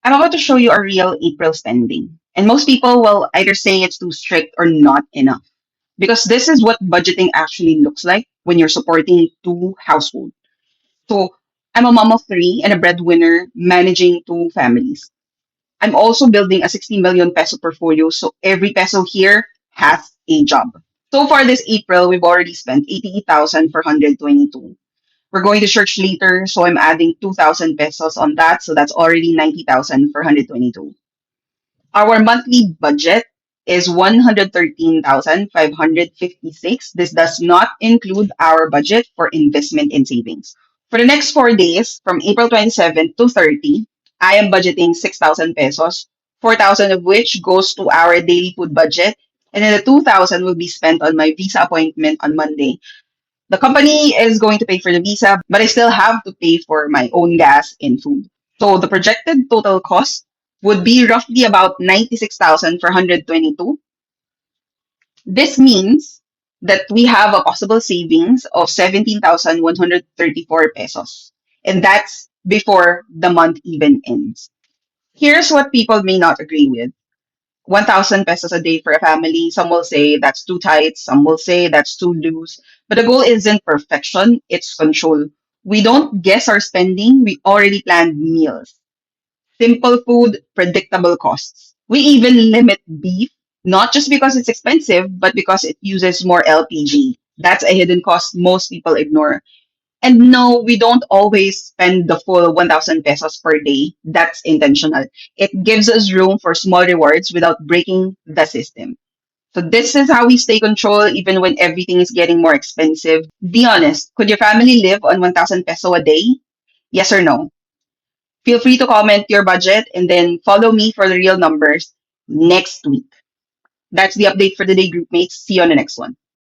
I'm about to show you a real April spending. And most people will either say it's too strict or not enough. Because this is what budgeting actually looks like when you're supporting two households. So I'm a mom of three and a breadwinner managing two families. I'm also building a 60 million peso portfolio, so every peso here has a job. So far this April, we've already spent 88,422. We're going to church later, so I'm adding 2,000 pesos on that, so that's already 90,422. Our monthly budget is 113,556. This does not include our budget for investment and savings. For the next 4 days, from April 27th to 30, I am budgeting 6,000 pesos, 4,000 of which goes to our daily food budget, and then the 2,000 will be spent on my visa appointment on Monday. The company is going to pay for the visa, but I still have to pay for my own gas and food. So the projected total cost would be roughly about 96,422. This means that we have a possible savings of 17,134 pesos. And that's before the month even ends. Here's what people may not agree with. 1,000 pesos a day for a family. Some will say that's too tight. Some will say that's too loose. But the goal isn't perfection, it's control. We don't guess our spending, we already planned meals. Simple food, predictable costs. We even limit beef, not just because it's expensive, but because it uses more LPG. That's a hidden cost most people ignore. And no, we don't always spend the full 1,000 pesos per day. That's intentional. It gives us room for small rewards without breaking the system. So this is how we stay control even when everything is getting more expensive. Be honest, could your family live on 1,000 peso a day? Yes or no? Feel free to comment your budget and then follow me for the real numbers next week. That's the update for the day, group mates. See you on the next one.